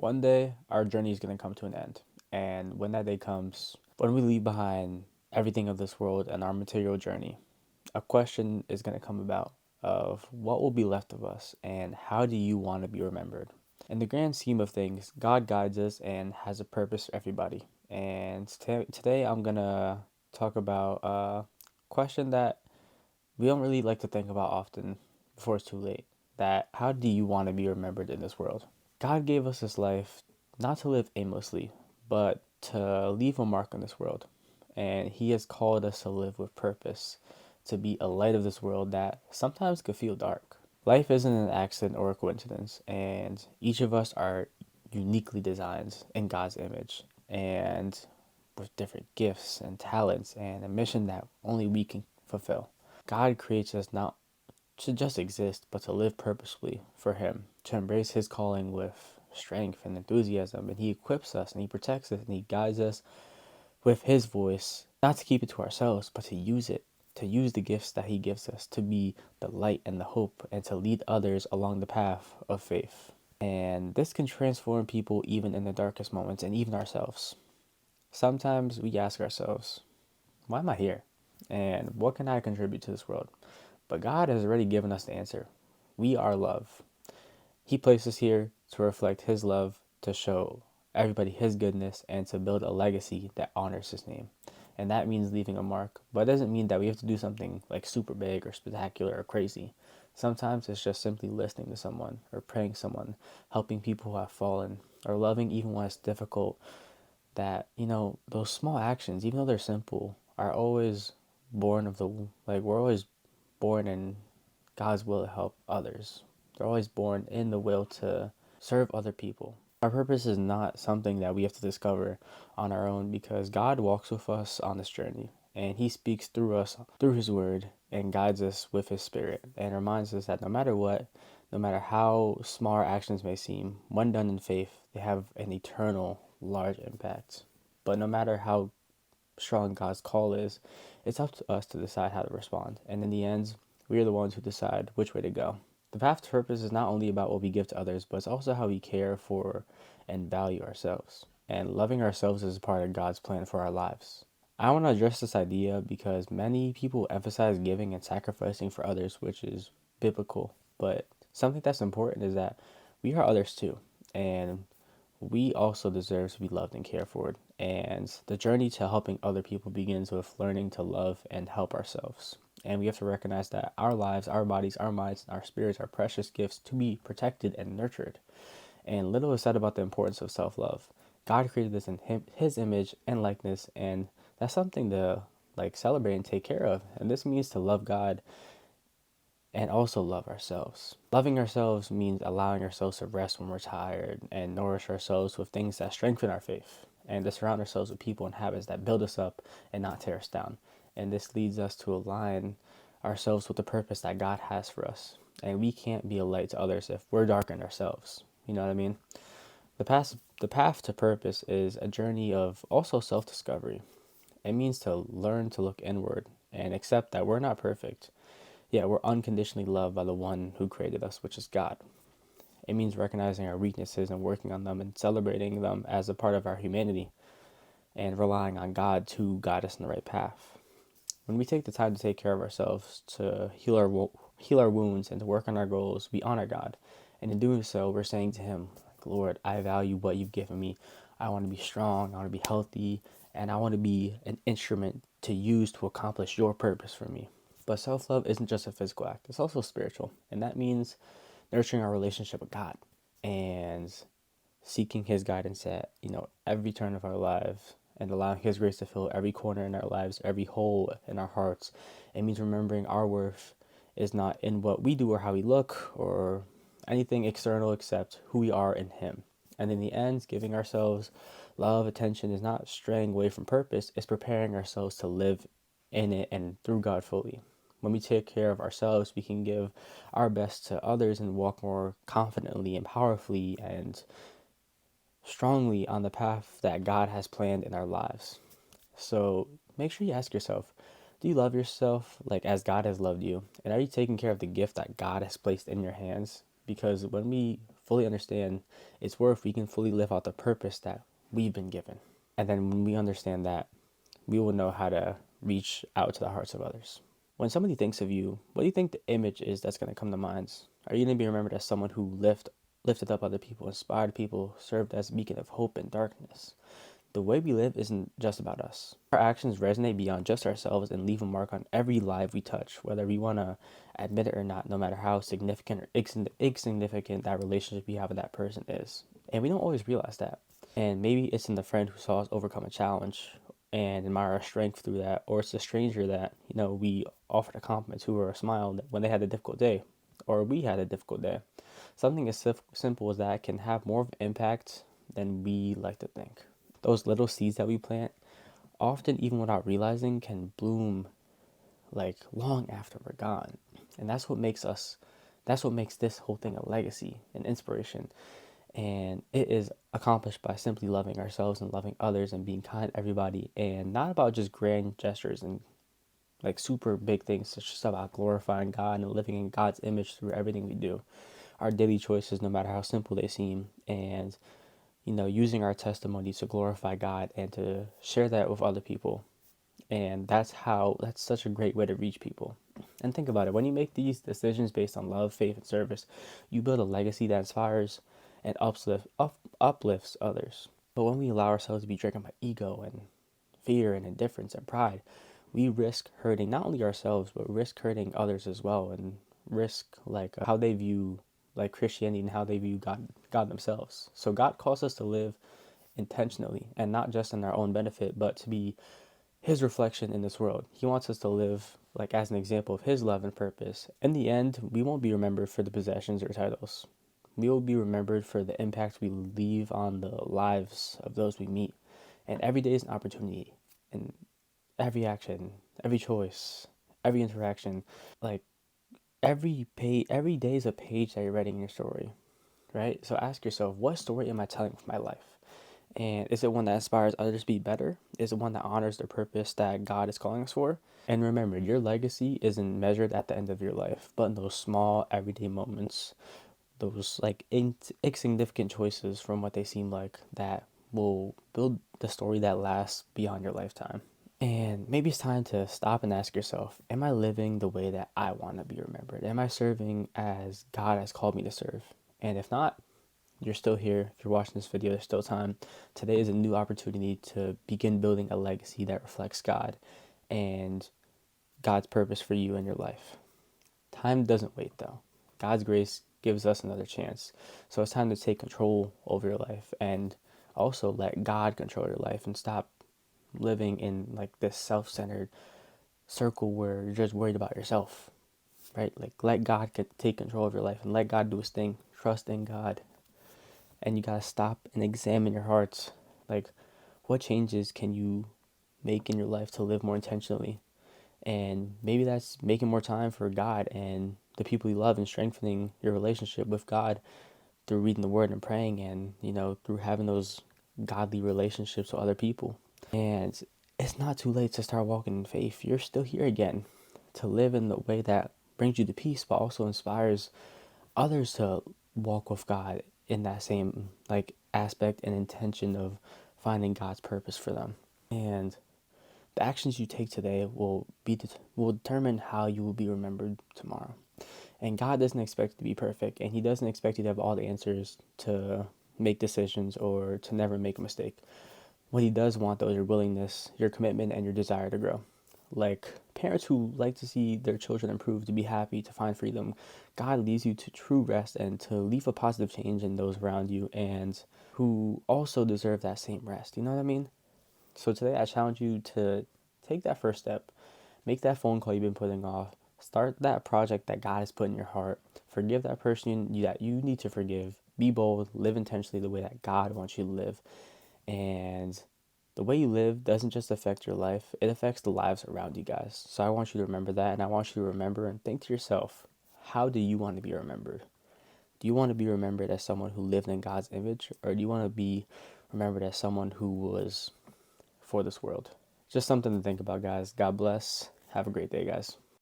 One day, our journey is going to come to an end. And when that day comes, when we leave behind everything of this world and our material journey, a question is going to come about of what will be left of us and how do you want to be remembered? In the grand scheme of things, God guides us and has a purpose for everybody. And today I'm going to talk about a question that we don't really like to think about often before it's too late. That how do you want to be remembered in this world? God gave us this life not to live aimlessly, but to leave a mark on this world. And He has called us to live with purpose, to be a light of this world that sometimes could feel dark. Life isn't an accident or a coincidence, and each of us are uniquely designed in God's image and with different gifts and talents and a mission that only we can fulfill. God creates us not to just exist, but to live purposefully for Him, to embrace His calling with strength and enthusiasm. And He equips us and He protects us and He guides us with His voice, not to keep it to ourselves, but to use it, to use the gifts that He gives us, to be the light and the hope, and to lead others along the path of faith. And this can transform people even in the darkest moments and even ourselves. Sometimes we ask ourselves, why am I here? And what can I contribute to this world? But God has already given us the answer. We are love. He placed us here to reflect His love, to show everybody His goodness, and to build a legacy that honors His name. And that means leaving a mark. But it doesn't mean that we have to do something like super big or spectacular or crazy. Sometimes it's just simply listening to someone or praying someone, helping people who have fallen, or loving even when it's difficult. That, those small actions, even though they're simple, are always born of the, like, we're always born in God's will to help others. They're always born in the will to serve other people. Our purpose is not something that we have to discover on our own because God walks with us on this journey and He speaks through us through His word and guides us with His spirit and reminds us that no matter what, no matter how small our actions may seem, when done in faith, they have an eternal large impact. But no matter how strong God's call is, it's up to us to decide how to respond. And in the end, we are the ones who decide which way to go. The path to purpose is not only about what we give to others, but it's also how we care for and value ourselves. And loving ourselves is a part of God's plan for our lives. I want to address this idea because many people emphasize giving and sacrificing for others, which is biblical. But something that's important is that we are others too. And we also deserve to be loved and cared for. And the journey to helping other people begins with learning to love and help ourselves. And we have to recognize that our lives, our bodies, our minds, and our spirits are precious gifts to be protected and nurtured. And little is said about the importance of self-love. God created us in His image and likeness, and that's something to celebrate and take care of. And this means to love God and also love ourselves. Loving ourselves means allowing ourselves to rest when we're tired and nourish ourselves with things that strengthen our faith and to surround ourselves with people and habits that build us up and not tear us down. And this leads us to align ourselves with the purpose that God has for us. And we can't be a light to others if we're darkened ourselves. You know what I mean? The path to purpose is a journey of also self-discovery. It means to learn to look inward and accept that we're not perfect. Yet we're unconditionally loved by the one who created us, which is God. It means recognizing our weaknesses and working on them and celebrating them as a part of our humanity and relying on God to guide us in the right path. When we take the time to take care of ourselves, to heal our wounds and to work on our goals, we honor God. And in doing so, we're saying to Him, Lord, I value what you've given me. I want to be strong, I want to be healthy, and I want to be an instrument to use to accomplish your purpose for me. But self-love isn't just a physical act, it's also spiritual. And that means nurturing our relationship with God and seeking His guidance at, every turn of our lives and allowing His grace to fill every corner in our lives, every hole in our hearts. It means remembering our worth is not in what we do or how we look or anything external except who we are in Him. And in the end, giving ourselves love, attention is not straying away from purpose, it's preparing ourselves to live in it and through God fully. When we take care of ourselves, we can give our best to others and walk more confidently and powerfully and strongly on the path that God has planned in our lives. So make sure you ask yourself, do you love yourself like as God has loved you? And are you taking care of the gift that God has placed in your hands? Because when we fully understand its worth, we can fully live out the purpose that we've been given. And then when we understand that, we will know how to reach out to the hearts of others. When somebody thinks of you, what do you think the image is that's going to come to mind? Are you going to be remembered as someone who lifted up other people, inspired people, served as a beacon of hope in darkness? The way we live isn't just about us. Our actions resonate beyond just ourselves and leave a mark on every life we touch, whether we want to admit it or not, no matter how significant or insignificant that relationship we have with that person is. And we don't always realize that. And maybe it's in the friend who saw us overcome a challenge and admire our strength through that, or it's a stranger that, we offered a compliment to or a smile when they had a difficult day, or we had a difficult day. Something as simple as that can have more of an impact than we like to think. Those little seeds that we plant, often even without realizing, can bloom like long after we're gone. And that's what makes this whole thing a legacy, an inspiration. And it is accomplished by simply loving ourselves and loving others and being kind to everybody, and not about just grand gestures and like super big things. It's just about glorifying God and living in God's image through everything we do. Our daily choices, no matter how simple they seem, and using our testimony to glorify God and to share that with other people. And that's such a great way to reach people. And think about it, when you make these decisions based on love, faith, and service, you build a legacy that inspires and uplifts others. But when we allow ourselves to be driven by ego and fear and indifference and pride, we risk hurting not only ourselves, but risk hurting others as well, and risk how they view like Christianity and how they view God themselves. So God calls us to live intentionally and not just in our own benefit, but to be his reflection in this world. He wants us to live like as an example of his love and purpose. In the end, we won't be remembered for the possessions or titles. We will be remembered for the impact we leave on the lives of those we meet. And every day is an opportunity. And every action, every choice, every interaction, like every day is a page that you're writing in your story, right? So ask yourself, what story am I telling with my life? And is it one that inspires others to be better? Is it one that honors the purpose that God is calling us for? And remember, your legacy isn't measured at the end of your life, but in those small everyday moments, those like insignificant choices from what they seem like that will build the story that lasts beyond your lifetime. And maybe it's time to stop and ask yourself, am I living the way that I want to be remembered? Am I serving as God has called me to serve? And if not, you're still here. If you're watching this video, there's still time. Today is a new opportunity to begin building a legacy that reflects God and God's purpose for you and your life. Time doesn't wait though. God's grace gives us another chance. So it's time to take control over your life and also let God control your life and stop living in like this self-centered circle where you're just worried about yourself, right? Like let God take control of your life and let God do his thing. Trust in God. And you gotta stop and examine your hearts. Like, what changes can you make in your life to live more intentionally? And maybe that's making more time for God and the people you love and strengthening your relationship with God through reading the word and praying and, through having those godly relationships with other people. And it's not too late to start walking in faith. You're still here again to live in the way that brings you to peace, but also inspires others to walk with God in that same like aspect and intention of finding God's purpose for them. And the actions you take today will determine how you will be remembered tomorrow. And God doesn't expect you to be perfect, and he doesn't expect you to have all the answers to make decisions or to never make a mistake. What he does want though is your willingness, your commitment, and your desire to grow. Like parents who like to see their children improve, to be happy, to find freedom, God leads you to true rest and to leave a positive change in those around you and who also deserve that same rest. You know what I mean? So today I challenge you to take that first step, make that phone call you've been putting off, start that project that God has put in your heart, forgive that person that you need to forgive, be bold, live intentionally the way that God wants you to live. And the way you live doesn't just affect your life, it affects the lives around you guys. So I want you to remember that, and I want you to remember and think to yourself, how do you want to be remembered? Do you want to be remembered as someone who lived in God's image, or do you want to be remembered as someone who was for this world? Just something to think about, guys. God bless. Have a great day, guys.